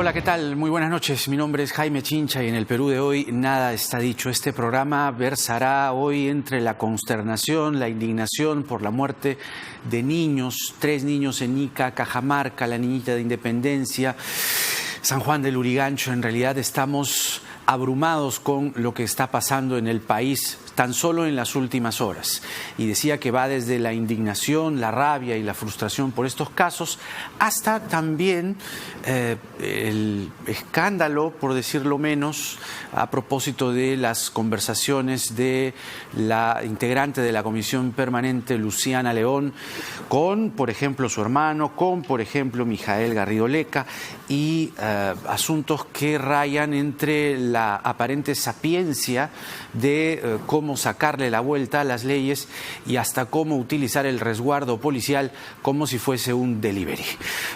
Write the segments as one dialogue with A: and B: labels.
A: Hola, ¿qué tal? Muy buenas noches. Mi nombre es Jaime Chincha y en el Perú de hoy nada está dicho. Este programa versará hoy entre la consternación, la indignación por la muerte de niños, 3 niños en Ica, Cajamarca, la niñita de Independencia, San Juan del Lurigancho. En realidad estamos abrumados con lo que está pasando en el país tan solo en las últimas horas. Y decía que va desde la indignación, la rabia y la frustración por estos casos, hasta también el escándalo, por decirlo menos, a propósito de las conversaciones de la integrante de la Comisión Permanente, Luciana León, con, por ejemplo, su hermano, con, por ejemplo, Mijael Garrido Leca, y asuntos que rayan entre la aparente sapiencia de cómo sacarle la vuelta a las leyes y hasta cómo utilizar el resguardo policial como si fuese un delivery.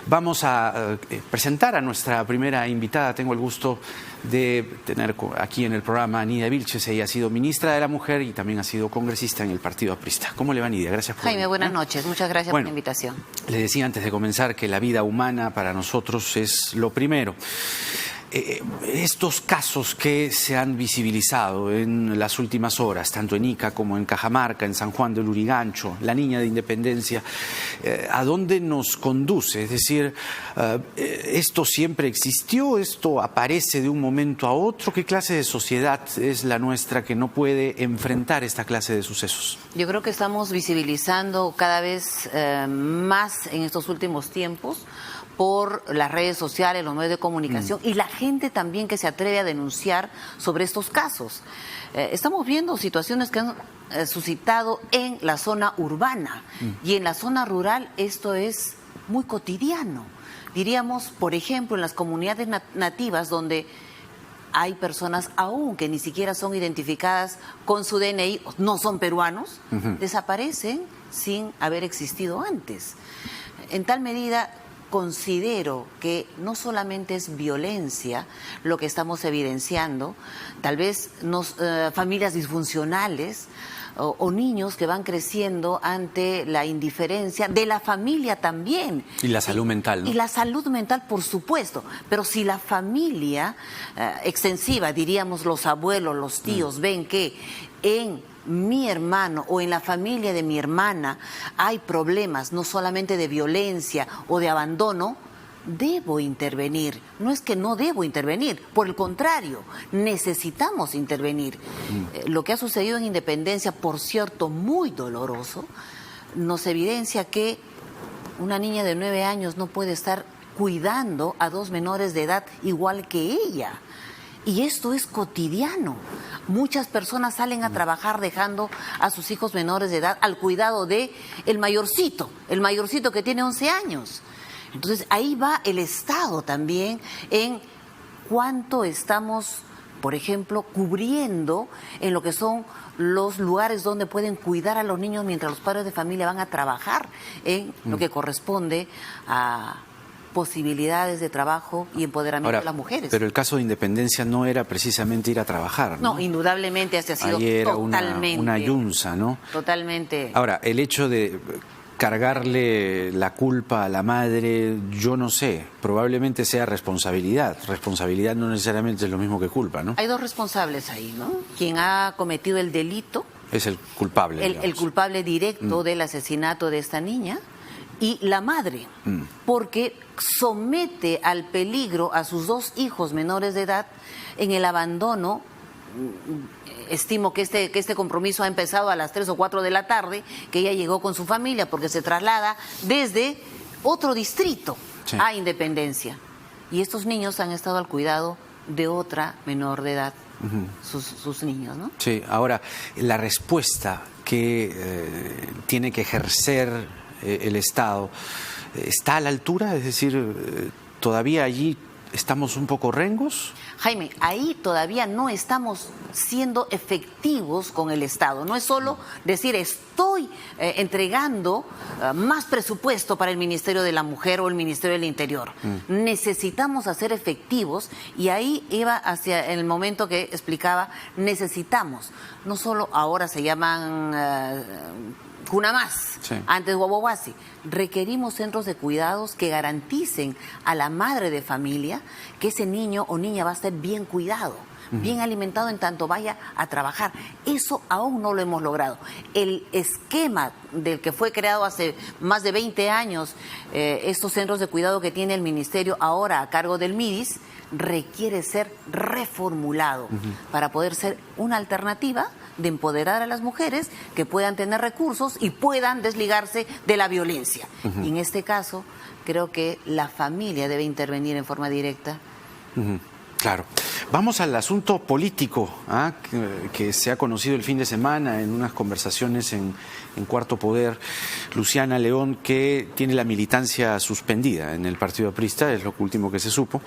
A: Vamos a presentar a nuestra primera invitada. Tengo el gusto de tener aquí en el programa a Nidia Vilches. Ella ha sido ministra de la Mujer y también ha sido congresista en el Partido Aprista. ¿Cómo le va, Nidia? Gracias por venir.
B: Jaime, buenas noches. Muchas gracias por la invitación.
A: Le decía antes de comenzar que la vida humana para nosotros es lo primero. Estos casos que se han visibilizado en las últimas horas, tanto en Ica como en Cajamarca, en San Juan del Lurigancho, la niña de Independencia, ¿a dónde nos conduce? Es decir, ¿esto siempre existió? ¿Esto aparece de un momento a otro? ¿Qué clase de sociedad es la nuestra que no puede enfrentar esta clase de sucesos?
B: Yo creo que estamos visibilizando cada vez más en estos últimos tiempos por las redes sociales, los medios de comunicación y la gente también que se atreve a denunciar sobre estos casos. Estamos viendo situaciones que han suscitado en la zona urbana y en la zona rural esto es muy cotidiano. Diríamos, por ejemplo, en las comunidades nativas donde hay personas aún que ni siquiera son identificadas con su DNI, no son peruanos, desaparecen sin haber existido antes. En tal medida, considero que no solamente es violencia lo que estamos evidenciando, tal vez familias disfuncionales o niños que van creciendo ante la indiferencia de la familia también.
A: Y la salud mental, ¿no?
B: Y la salud mental, por supuesto. Pero si la familia extensiva, diríamos los abuelos, los tíos, ven que en mi hermano o en la familia de mi hermana hay problemas no solamente de violencia o de abandono, debo intervenir. No es que no debo intervenir, por el contrario, necesitamos intervenir. Lo que ha sucedido en Independencia, por cierto, muy doloroso, nos evidencia que una niña de 9 años no puede estar cuidando a 2 menores de edad igual que ella. Y esto es cotidiano. Muchas personas salen a trabajar dejando a sus hijos menores de edad al cuidado de el mayorcito que tiene 11 años. Entonces ahí va el Estado también en cuánto estamos, por ejemplo, cubriendo en lo que son los lugares donde pueden cuidar a los niños mientras los padres de familia van a trabajar en lo que corresponde a posibilidades de trabajo y empoderamiento de las mujeres.
A: Pero el caso de Independencia no era precisamente ir a trabajar, ¿no?
B: No, indudablemente este ha sido
A: ahí era
B: totalmente
A: una yunza, ¿no?
B: Totalmente.
A: Ahora, el hecho de cargarle la culpa a la madre, yo no sé, probablemente sea responsabilidad. Responsabilidad no necesariamente es lo mismo que culpa, ¿no?
B: Hay 2 responsables ahí, ¿no? Quien ha cometido el delito
A: es el culpable.
B: El culpable directo del asesinato de esta niña y la madre, porque somete al peligro a sus 2 hijos menores de edad en el abandono. Estimo que este compromiso ha empezado a las 3 o 4 de la tarde, que ella llegó con su familia porque se traslada desde otro distrito a Independencia. Y estos niños han estado al cuidado de otra menor de edad, sus niños, ¿no?
A: Sí, ahora, la respuesta que tiene que ejercer el Estado, ¿está a la altura? Es decir, ¿todavía allí estamos un poco rengos?
B: Jaime, ahí todavía no estamos siendo efectivos con el Estado. No es solo decir estoy entregando más presupuesto para el Ministerio de la Mujer o el Ministerio del Interior. Necesitamos hacer efectivos y ahí iba hacia el momento que explicaba, necesitamos, no solo ahora se llaman Cuna Más,
A: Sí.
B: antes Guaguaguasi. Requerimos centros de cuidados que garanticen a la madre de familia que ese niño o niña va a ser bien cuidado, bien alimentado en tanto vaya a trabajar. Eso aún no lo hemos logrado. El esquema del que fue creado hace más de 20 años, estos centros de cuidado que tiene el Ministerio ahora a cargo del MIDIS, requiere ser reformulado para poder ser una alternativa de empoderar a las mujeres que puedan tener recursos y puedan desligarse de la violencia. Y en este caso, creo que la familia debe intervenir en forma directa.
A: Claro. Vamos al asunto político, que se ha conocido el fin de semana en unas conversaciones en Cuarto Poder. Luciana León, que tiene la militancia suspendida en el Partido Aprista, es lo último que se supo,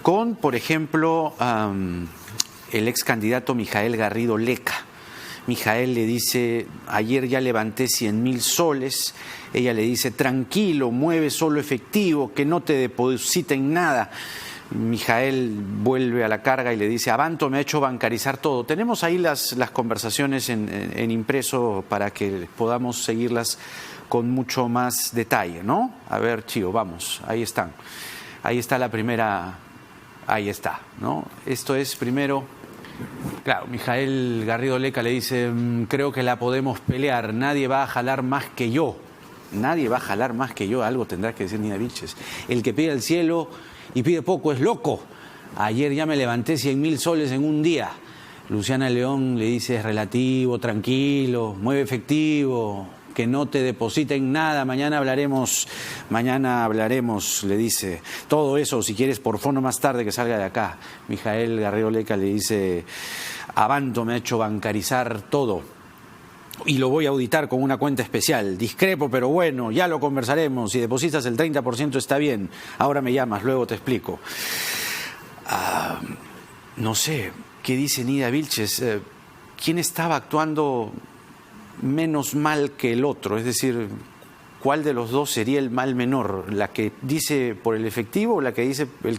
A: con, por ejemplo, el ex candidato Mijael Garrido Leca. Mijael le dice: ayer ya levanté 100.000 soles. Ella le dice: tranquilo, mueve solo efectivo, que no te depositen nada. Mijael vuelve a la carga y le dice: Avanto me ha hecho bancarizar todo. Tenemos ahí las conversaciones en impreso para que podamos seguirlas con mucho más detalle, ¿no? A ver, Chío, vamos, ahí están. Ahí está la primera, ahí está, ¿no? Esto es primero. Claro, Mijael Garrido Leca le dice: creo que la podemos pelear, nadie va a jalar más que yo. Nadie va a jalar más que yo, algo tendrá que decir Nina Vilches. El que pide al cielo y pide poco es loco. Ayer ya me levanté 100.000 soles en un día. Luciana León le dice: es relativo, tranquilo, mueve efectivo, que no te depositen nada, mañana hablaremos, le dice. Todo eso, si quieres, por fono más tarde que salga de acá. Mijael Garrido Leca le dice: Avanto me ha hecho bancarizar todo y lo voy a auditar con una cuenta especial. Discrepo, pero bueno, ya lo conversaremos. Si depositas el 30% está bien. Ahora me llamas, luego te explico. No sé, ¿qué dice Nida Vilches? ¿Quién estaba actuando menos mal que el otro? Es decir, ¿cuál de los dos sería el mal menor? ¿La que dice por el efectivo o el que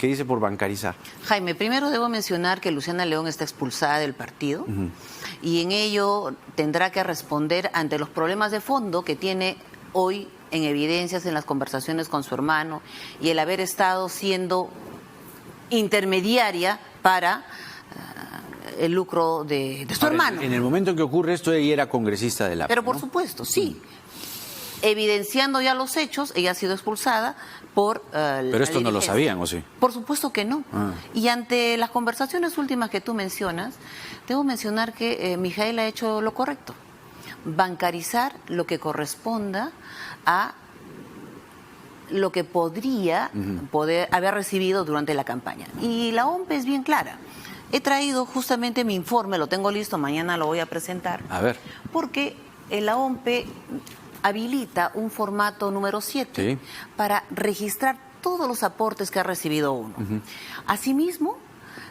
A: dice por bancarizar?
B: Jaime, primero debo mencionar que Luciana León está expulsada del partido y en ello tendrá que responder ante los problemas de fondo que tiene hoy en evidencias en las conversaciones con su hermano y el haber estado siendo intermediaria para el lucro de su hermano.
A: En el momento en que ocurre esto, ella era congresista de la...
B: Pero por supuesto, sí. Evidenciando ya los hechos, ella ha sido expulsada por...
A: Pero esto no lo sabían, ¿o sí?
B: Por supuesto que no. Y ante las conversaciones últimas que tú mencionas, debo mencionar que Mijael ha hecho lo correcto. Bancarizar lo que corresponda a lo que podría poder haber recibido durante la campaña. Y la OMP es bien clara. He traído justamente mi informe, lo tengo listo, mañana lo voy a presentar.
A: A ver.
B: Porque la OMP habilita un formato número 7 para registrar todos los aportes que ha recibido uno. Asimismo,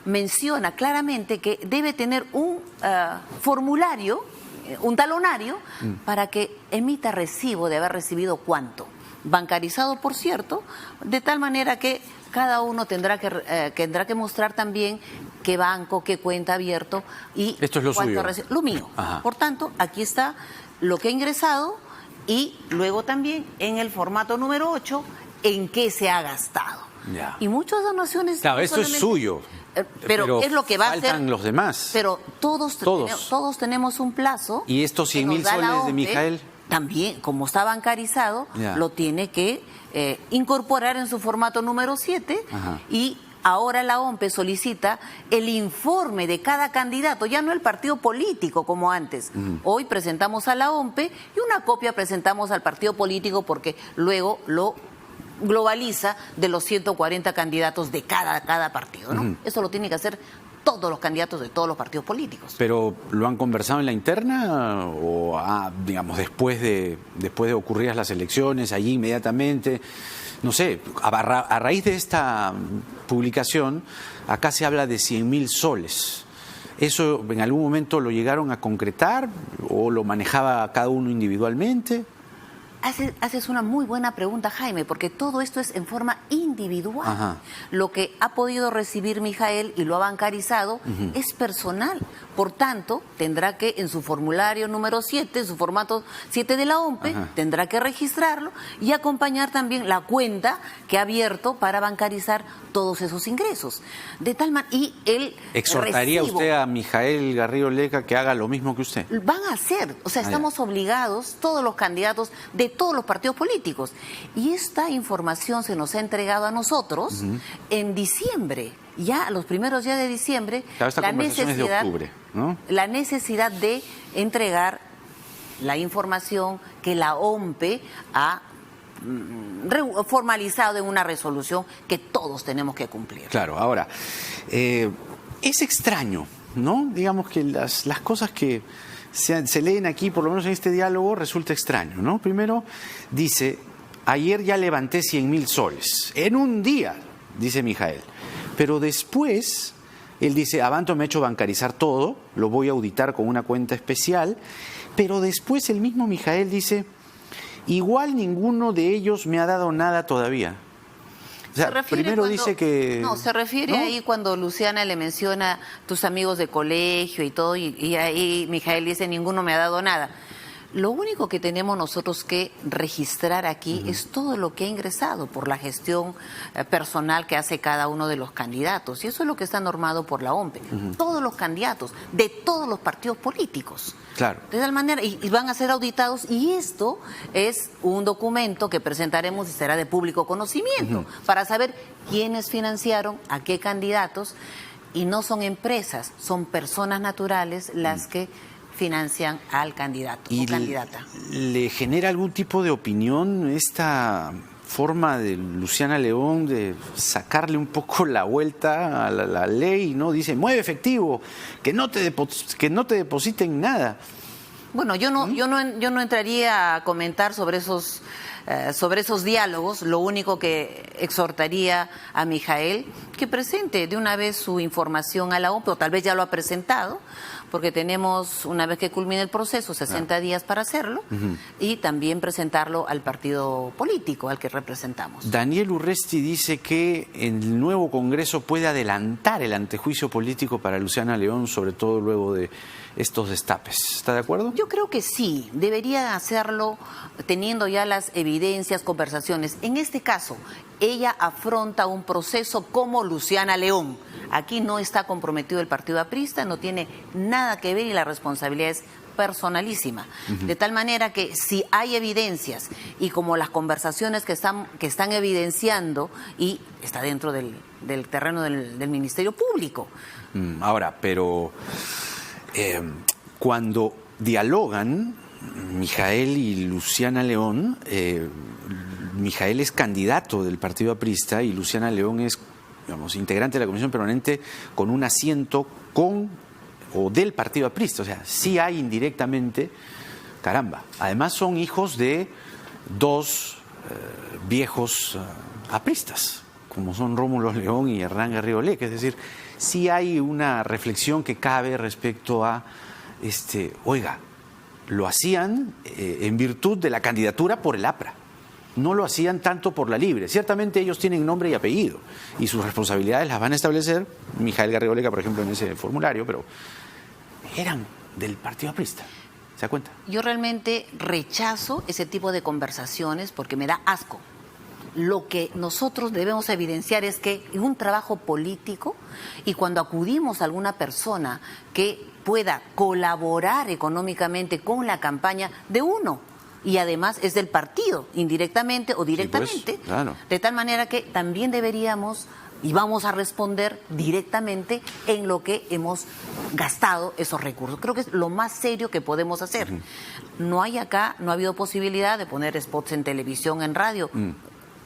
B: menciona claramente que debe tener un formulario, un talonario, para que emita recibo de haber recibido cuánto. Bancarizado, por cierto, de tal manera que cada uno tendrá que mostrar también qué banco, qué cuenta ha abierto y
A: esto es lo suyo.
B: Lo mío.
A: Ajá.
B: Por tanto, aquí está lo que ha ingresado y luego también en el formato número 8 en qué se ha gastado.
A: Ya.
B: Y muchas donaciones...
A: Claro, esto es suyo.
B: Pero es lo que va a hacer...
A: Faltan los demás.
B: Pero todos tenemos un plazo...
A: ¿Y estos 100.000 soles de Mijael?
B: También, como está bancarizado, lo tiene que incorporar en su formato número 7 y ahora la OMP solicita el informe de cada candidato, ya no el partido político como antes. Hoy presentamos a la OMP y una copia presentamos al partido político porque luego lo globaliza de los 140 candidatos de cada partido, ¿no? Eso lo tiene que hacer todos los candidatos de todos los partidos políticos.
A: ¿Pero lo han conversado en la interna o, digamos, después de ocurridas las elecciones, allí inmediatamente? No sé, a raíz de esta publicación, acá se habla de 100.000 soles. ¿Eso en algún momento lo llegaron a concretar o lo manejaba cada uno individualmente?
B: Haces una muy buena pregunta, Jaime, porque todo esto es en forma individual.
A: Ajá.
B: Lo que ha podido recibir Mijael y lo ha bancarizado es personal. Por tanto, tendrá que, en su formulario número 7, en su formato 7 de la OMPE, tendrá que registrarlo y acompañar también la cuenta que ha abierto para bancarizar todos esos ingresos. De tal manera, y el
A: ¿Exhortaría
B: recibo,
A: usted a Mijael Garrido Leca que haga lo mismo que usted?
B: van a hacer, o sea, estamos obligados, todos los candidatos de todos los partidos políticos. Y esta información se nos ha entregado a nosotros en diciembre. Ya los primeros días de diciembre,
A: Claro, esta conversación es de octubre, ¿no?
B: La necesidad de entregar la información que la OMPE ha formalizado en una resolución que todos tenemos que cumplir.
A: Claro, ahora, es extraño, ¿no? Digamos que las cosas que se leen aquí, por lo menos en este diálogo, resulta extraño, ¿no? Primero dice, ayer ya levanté 100.000 soles, en un día, dice Mijael. Pero después, él dice, Avanto me ha hecho bancarizar todo, lo voy a auditar con una cuenta especial, pero después el mismo Mijael dice, igual ninguno de ellos me ha dado nada todavía. O sea, primero dice que...
B: No, se refiere ahí cuando Luciana le menciona tus amigos de colegio y todo, y ahí Mijael dice, ninguno me ha dado nada. Lo único que tenemos nosotros que registrar aquí es todo lo que ha ingresado por la gestión personal que hace cada uno de los candidatos. Y eso es lo que está normado por la OMPE. Todos los candidatos, de todos los partidos políticos.
A: Claro.
B: De tal manera, y van a ser auditados, y esto es un documento que presentaremos y será de público conocimiento, para saber quiénes financiaron, a qué candidatos, y no son empresas, son personas naturales las que financian al candidato o candidata.
A: ¿Le genera algún tipo de opinión esta forma de Luciana León de sacarle un poco la vuelta a la ley, ¿no? Dice, mueve efectivo, que no te depositen nada.
B: Bueno, yo no entraría a comentar sobre esos diálogos. Lo único que exhortaría a Mijael, que presente de una vez su información a la OMPE, o tal vez ya lo ha presentado, porque tenemos, una vez que culmine el proceso, 60 días para hacerlo, y también presentarlo al partido político al que representamos.
A: Daniel Urresti dice que el nuevo Congreso puede adelantar el antejuicio político para Luciana León, sobre todo luego de estos destapes. ¿Está de acuerdo?
B: Yo creo que sí, debería hacerlo teniendo ya las evidencias, conversaciones. En este caso, ella afronta un proceso como Luciana León. Aquí no está comprometido el partido aprista, no tiene nada que ver y la responsabilidad es personalísima. De tal manera que si hay evidencias y como las conversaciones que están evidenciando, y está dentro del terreno del Ministerio Público.
A: Ahora, pero cuando dialogan Mijael y Luciana León, Mijael es candidato del partido aprista y Luciana León es, digamos, integrante de la Comisión Permanente con un asiento del partido aprista. O sea, sí hay indirectamente, caramba. Además son hijos de dos viejos apristas, como son Rómulo León y Hernán Garrido Leca. Es decir, sí hay una reflexión que cabe respecto a, oiga, lo hacían en virtud de la candidatura por el APRA. No lo hacían tanto por la libre. Ciertamente ellos tienen nombre y apellido y sus responsabilidades las van a establecer Mijael Garrido Leca, por ejemplo, en ese formulario, pero eran del partido aprista. ¿Se da cuenta?
B: Yo realmente rechazo ese tipo de conversaciones porque me da asco. Lo que nosotros debemos evidenciar es que en un trabajo político, y cuando acudimos a alguna persona que pueda colaborar económicamente con la campaña de uno, y además es del partido, indirectamente o directamente,
A: sí, pues, claro.
B: De tal manera que también deberíamos y vamos a responder directamente en lo que hemos gastado esos recursos. Creo que es lo más serio que podemos hacer. No ha habido posibilidad de poner spots en televisión, en radio.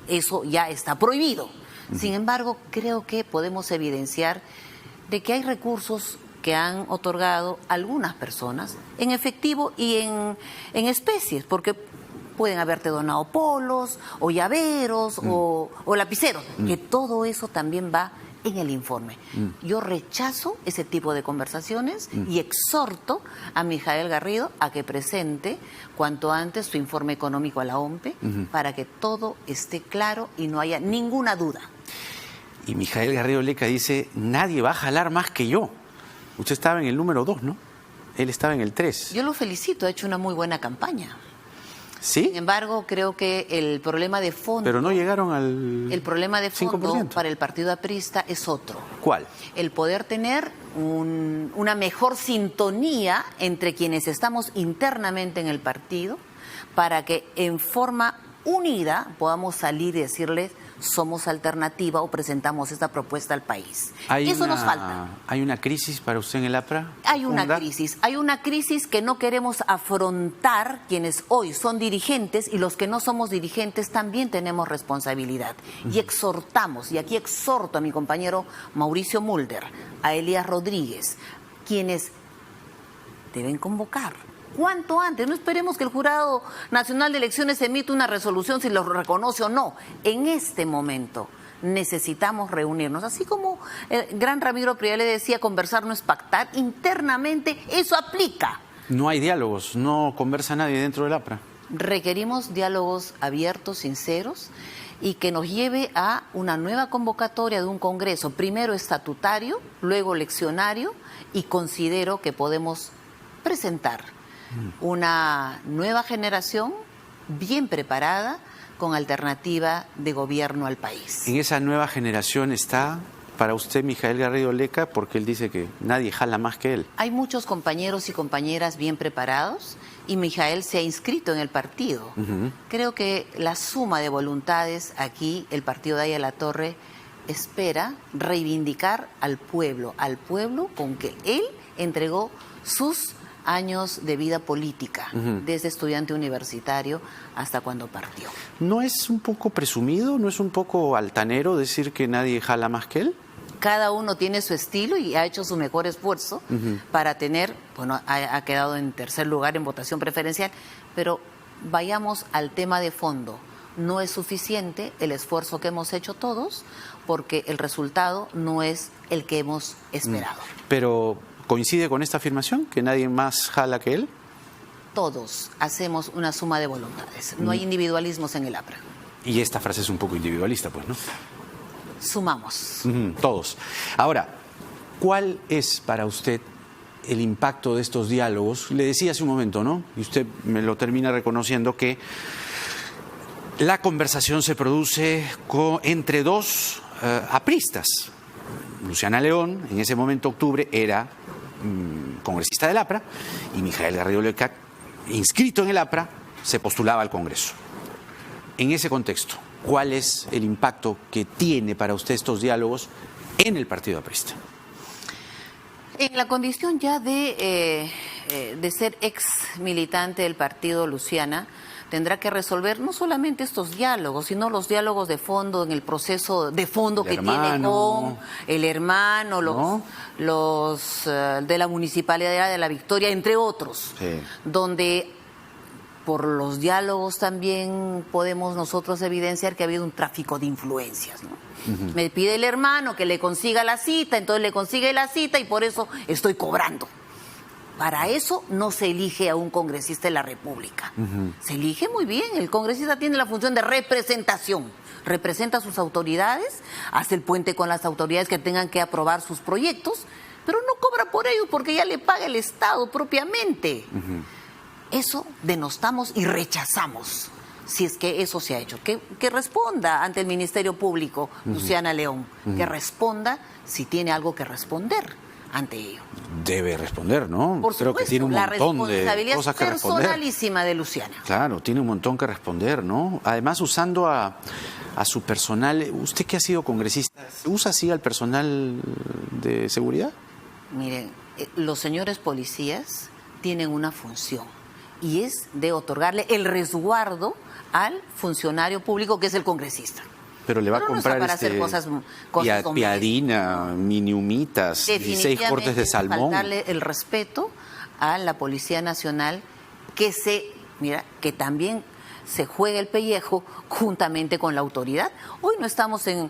B: Eso ya está prohibido. Sin embargo, creo que podemos evidenciar de que hay recursos que han otorgado algunas personas en efectivo y en especies, porque pueden haberte donado polos o llaveros o lapiceros, que todo eso también va en el informe. Yo rechazo ese tipo de conversaciones y exhorto a Mijael Garrido a que presente cuanto antes su informe económico a la OMPE para que todo esté claro y no haya ninguna duda.
A: Y Mijael Garrido Leca dice, nadie va a jalar más que yo. Usted estaba en el número 2, ¿no? Él estaba en el 3.
B: Yo lo felicito, ha hecho una muy buena campaña.
A: ¿Sí?
B: Sin embargo, creo que el problema de fondo...
A: Pero no llegaron al 5%.
B: El problema de fondo para el partido aprista es otro.
A: ¿Cuál?
B: El poder tener una mejor sintonía entre quienes estamos internamente en el partido para que en forma unida podamos salir y decirles somos alternativa o presentamos esta propuesta al país. Eso nos falta.
A: ¿Hay una crisis para usted en el APRA?
B: Hay una crisis que no queremos afrontar quienes hoy son dirigentes, y los que no somos dirigentes también tenemos responsabilidad. Y exhortamos, y aquí exhorto a mi compañero Mauricio Mulder, a Elías Rodríguez, quienes deben convocar. ¿Cuánto antes? No esperemos que el Jurado Nacional de Elecciones emita una resolución si lo reconoce o no. En este momento necesitamos reunirnos. Así como el gran Ramiro Priale decía, conversar no es pactar, internamente eso aplica.
A: No hay diálogos, no conversa nadie dentro del APRA.
B: Requerimos diálogos abiertos, sinceros, y que nos lleve a una nueva convocatoria de un congreso, primero estatutario, luego eleccionario, y considero que podemos presentar una nueva generación bien preparada con alternativa de gobierno al país.
A: En esa nueva generación está para usted Mijael Garrido Leca, porque él dice que nadie jala más que él.
B: Hay muchos compañeros y compañeras bien preparados y Mijael se ha inscrito en el partido. Creo que la suma de voluntades aquí, el partido de Aya La Torre espera reivindicar al pueblo con que él entregó sus años de vida política, desde estudiante universitario hasta cuando partió.
A: ¿No es un poco presumido, no es un poco altanero decir que nadie jala más que él?
B: Cada uno tiene su estilo y ha hecho su mejor esfuerzo para tener, bueno, ha quedado en tercer lugar en votación preferencial, pero vayamos al tema de fondo. No es suficiente el esfuerzo que hemos hecho todos porque el resultado no es el que hemos esperado.
A: Pero ¿coincide con esta afirmación, que nadie más jala que él?
B: Todos hacemos una suma de voluntades. No hay individualismos en el APRA.
A: Y esta frase es un poco individualista, pues, ¿no?
B: Sumamos.
A: Todos. Ahora, ¿cuál es para usted el impacto de estos diálogos? Le decía hace un momento, ¿no? Y usted me lo termina reconociendo, que la conversación se produce entre dos apristas. Luciana León, en ese momento, octubre, era congresista del APRA, y Mijael Garrido Leca, inscrito en el APRA, se postulaba al Congreso. En ese contexto, ¿cuál es el impacto que tiene para usted estos diálogos en el partido aprista?
B: En la condición ya de ser ex militante del partido, Luciana tendrá que resolver no solamente estos diálogos, sino los diálogos de fondo, en el proceso de fondo que tiene con el hermano, los de la Municipalidad de La Victoria, entre otros, donde por los diálogos también podemos nosotros evidenciar que ha habido un tráfico de influencias, ¿no? Me pide el hermano que le consiga la cita, entonces le consigue la cita y por eso estoy cobrando. Para eso no se elige a un congresista de la República. Se elige muy bien. El congresista tiene la función de representación. Representa a sus autoridades, hace el puente con las autoridades que tengan que aprobar sus proyectos, pero no cobra por ello porque ya le paga el Estado propiamente. Eso denostamos y rechazamos, si es que eso se ha hecho. Que responda ante el Ministerio Público, Luciana León, que responda si tiene algo que responder ante ello.
A: Debe responder, ¿no?
B: Por supuesto,
A: creo que tiene un montón de cosas que responder.
B: La responsabilidad personalísima de Luciana.
A: Claro, tiene un montón que responder, ¿no? Además, usando a su personal, usted que ha sido congresista, ¿usa así al personal de seguridad?
B: Miren, los señores policías tienen una función y es de otorgarle el resguardo al funcionario público que es el congresista.
A: Pero le va a comprar
B: no hacer cosas
A: piadina, mini humitas, 16 cortes de salmón.
B: Faltarle el respeto a la Policía Nacional que también se juega el pellejo juntamente con la autoridad. Hoy no estamos en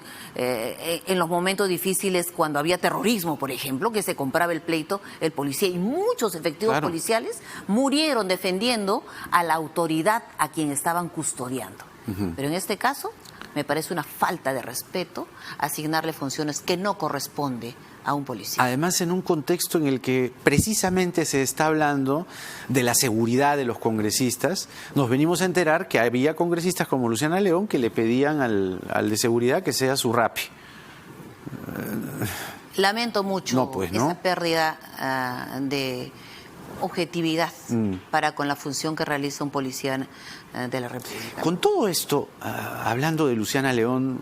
B: los momentos difíciles cuando había terrorismo, por ejemplo, que se compraba el pleito, el policía y muchos efectivos policiales murieron defendiendo a la autoridad a quien estaban custodiando. Pero en este caso me parece una falta de respeto asignarle funciones que no corresponde a un policía.
A: Además, en un contexto en el que precisamente se está hablando de la seguridad de los congresistas, nos venimos a enterar que había congresistas como Luciana León que le pedían al de seguridad que sea su Rappi.
B: Lamento mucho esa pérdida de objetividad para con la función que realiza un policía de la República.
A: Con todo esto, hablando de Luciana León,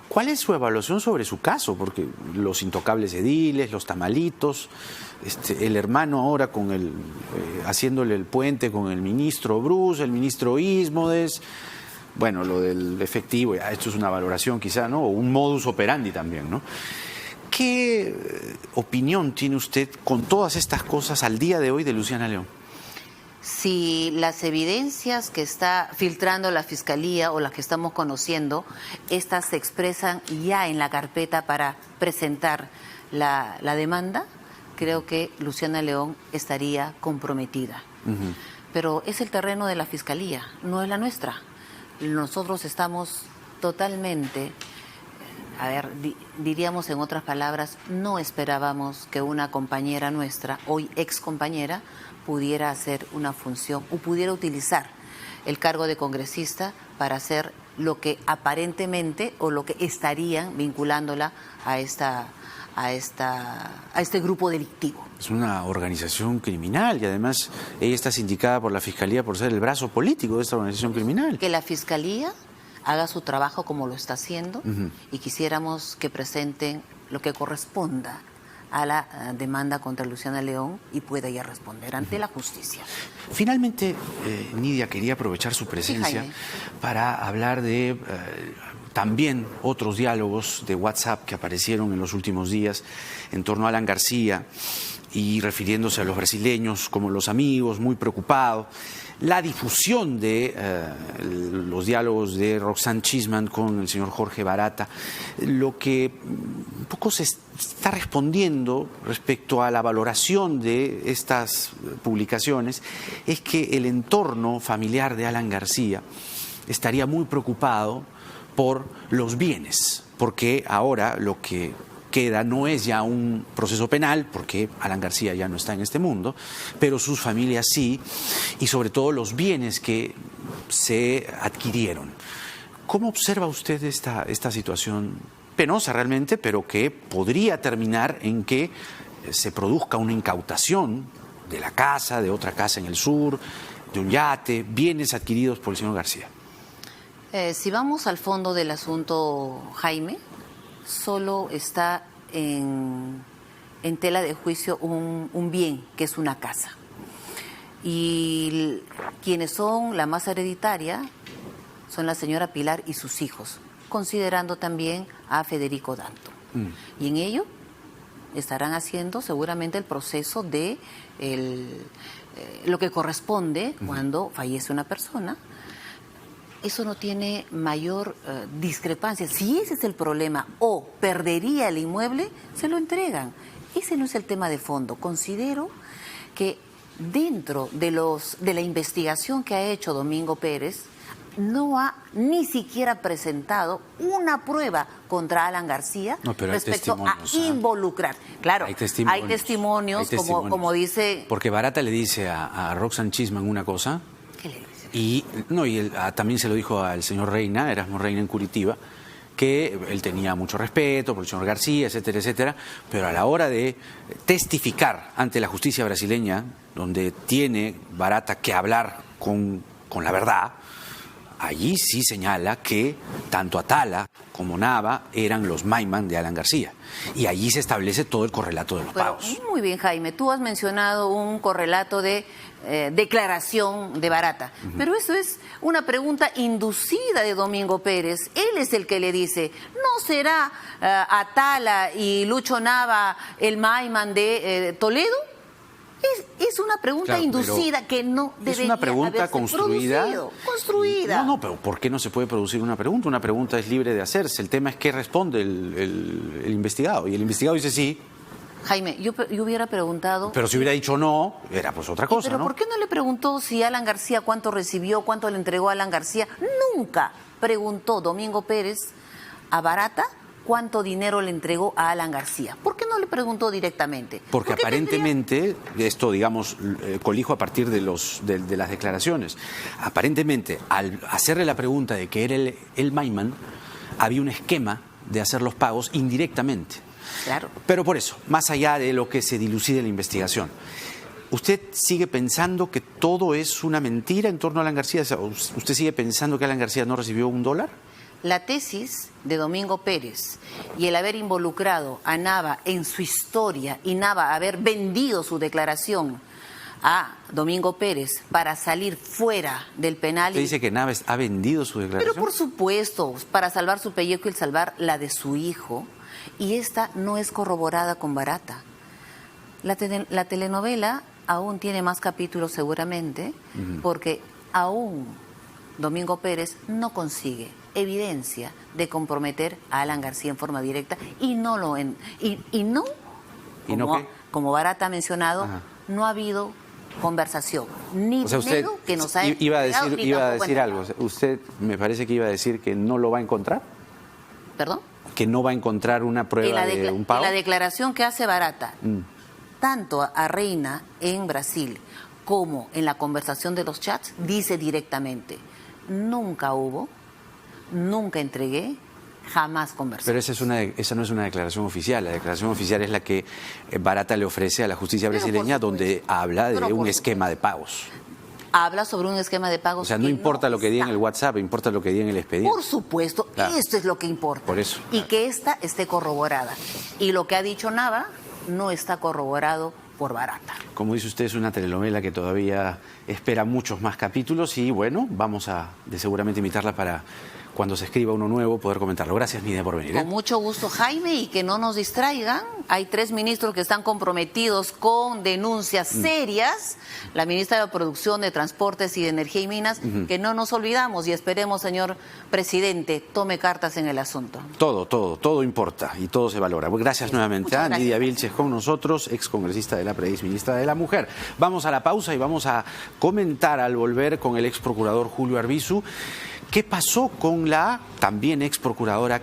A: ¿cuál es su evaluación sobre su caso? Porque los intocables ediles, los tamalitos, el hermano ahora con haciéndole el puente con el ministro Bruce, el ministro Ismodes, bueno, lo del efectivo, esto es una valoración quizá, ¿no? O un modus operandi también, ¿no? ¿Qué opinión tiene usted con todas estas cosas al día de hoy de Luciana León?
B: Si las evidencias que está filtrando la Fiscalía o las que estamos conociendo, estas se expresan ya en la carpeta para presentar la demanda, creo que Luciana León estaría comprometida. Pero es el terreno de la Fiscalía, no es la nuestra. Nosotros estamos totalmente... diríamos en otras palabras, no esperábamos que una compañera nuestra, hoy ex compañera, pudiera hacer una función o pudiera utilizar el cargo de congresista para hacer lo que aparentemente o lo que estarían vinculándola a este grupo delictivo.
A: Es una organización criminal y además ella está sindicada por la Fiscalía por ser el brazo político de esta organización criminal.
B: Que la Fiscalía haga su trabajo como lo está haciendo y quisiéramos que presenten lo que corresponda a la demanda contra Luciana León y pueda ya responder ante la justicia.
A: Finalmente, Nidia, quería aprovechar su presencia para hablar de también otros diálogos de WhatsApp que aparecieron en los últimos días en torno a Alan García y refiriéndose a los brasileños como los amigos, muy preocupados. La difusión de los diálogos de Roxanne Chisman con el señor Jorge Barata, lo que un poco se está respondiendo respecto a la valoración de estas publicaciones es que el entorno familiar de Alan García estaría muy preocupado por los bienes, porque ahora lo que queda no es ya un proceso penal, porque Alan García ya no está en este mundo, pero sus familias sí, y sobre todo los bienes que se adquirieron. ¿Cómo observa usted esta situación penosa realmente, pero que podría terminar en que se produzca una incautación de la casa, de otra casa en el sur, de un yate, bienes adquiridos por el señor García?
B: Si vamos al fondo del asunto, Jaime, solo está en tela de juicio un bien, que es una casa. Y quienes son la masa hereditaria son la señora Pilar y sus hijos, considerando también a Federico Danto. Y en ello estarán haciendo seguramente el proceso de lo que corresponde cuando fallece una persona. Eso no tiene mayor discrepancia. Si ese es el problema o perdería el inmueble, se lo entregan. Ese no es el tema de fondo. Considero que dentro de la investigación que ha hecho Domingo Pérez, no ha ni siquiera presentado una prueba contra Alan García respecto a involucrar. Claro, hay testimonios. Como dice...
A: Porque Barata le dice a Roxanne Chisman una cosa...
B: ¿Qué le dice?
A: Y también se lo dijo al señor Reina, Erasmo Reina en Curitiba, que él tenía mucho respeto por el señor García, etcétera, etcétera, pero a la hora de testificar ante la justicia brasileña, donde tiene Barata que hablar con la verdad, allí sí señala que tanto Atala como Nava eran los Maiman de Alan García. Y allí se establece todo el correlato de los pagos.
B: Muy bien, Jaime. Tú has mencionado un correlato de declaración de Barata. Pero eso es una pregunta inducida de Domingo Pérez. Él es el que le dice, ¿no será Atala y Lucho Nava el Maiman de Toledo? Es una pregunta
A: Claro,
B: inducida que no debería
A: es una pregunta
B: haberse
A: construida.
B: construida.
A: No, pero ¿por qué no se puede producir una pregunta? Una pregunta es libre de hacerse. El tema es qué responde el investigado. Y el investigado dice sí.
B: Jaime, yo hubiera preguntado...
A: Pero si hubiera dicho no, era pues otra cosa,
B: ¿Pero
A: ¿no?
B: por qué no le preguntó si Alan García cuánto recibió, cuánto le entregó a Alan García? Nunca preguntó Domingo Pérez a Barata cuánto dinero le entregó a Alan García. ¿Por qué no le preguntó directamente?
A: Porque aparentemente, esto digamos, colijo a partir de las declaraciones, aparentemente al hacerle la pregunta de que era el Maiman, había un esquema de hacer los pagos indirectamente.
B: Claro.
A: Pero por eso, más allá de lo que se dilucide en la investigación, ¿usted sigue pensando que todo es una mentira en torno a Alan García? ¿Usted sigue pensando que Alan García no recibió $1?
B: La tesis de Domingo Pérez y el haber involucrado a Nava en su historia y Nava haber vendido su declaración a Domingo Pérez para salir fuera del penal.
A: ¿Usted dice que Nava ha vendido su declaración?
B: Pero por supuesto, para salvar su pellejo y salvar la de su hijo. Y esta no es corroborada con Barata. La telenovela aún tiene más capítulos seguramente, porque aún Domingo Pérez no consigue evidencia de comprometer a Alan García en forma directa y no lo como Barata ha mencionado, no ha habido conversación ni
A: o sea, usted
B: que nos ha
A: iba a decir algo. Usted me parece que iba a decir que no lo va a encontrar.
B: ¿Perdón?
A: Que no va a encontrar una prueba de un pago.
B: En la declaración que hace Barata, tanto a Reina en Brasil como en la conversación de los chats, dice directamente: nunca hubo, nunca entregué, jamás conversé.
A: Pero esa no es una declaración oficial. La declaración oficial es la que Barata le ofrece a la justicia brasileña, donde habla de un esquema de pagos.
B: Habla sobre un esquema de pagos.
A: O sea, no importa lo que diga en el WhatsApp, importa lo que diga en el expediente.
B: Por supuesto,
A: claro.
B: Esto es lo que importa.
A: Por eso.
B: Y que esta esté corroborada. Y lo que ha dicho Nava no está corroborado por Barata.
A: Como dice usted, es una telenovela que todavía espera muchos más capítulos y bueno, vamos a seguramente invitarla para cuando se escriba uno nuevo poder comentarlo. Gracias, Nidia, por venir.
B: Con mucho gusto, Jaime, y que no nos distraigan. Hay 3 ministros que están comprometidos con denuncias serias. La ministra de Producción, de Transportes y de Energía y Minas, que no nos olvidamos y esperemos, señor presidente, tome cartas en el asunto.
A: Todo importa y todo se valora. Gracias nuevamente a Nidia Vilches con nosotros, excongresista de la PREDIS, ministra de la Mujer. Vamos a la pausa y vamos a comentar al volver con el ex procurador Julio Arbizu qué pasó con la también ex procuradora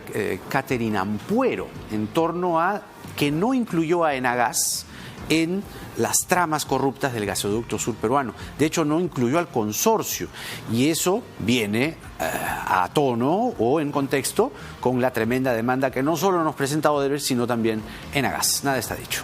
A: Catherine Ampuero en torno a que no incluyó a Enagás en las tramas corruptas del gasoducto sur peruano. De hecho, no incluyó al consorcio y eso viene a tono o en contexto con la tremenda demanda que no solo nos presenta Odebrecht, sino también Enagás. Nada está dicho.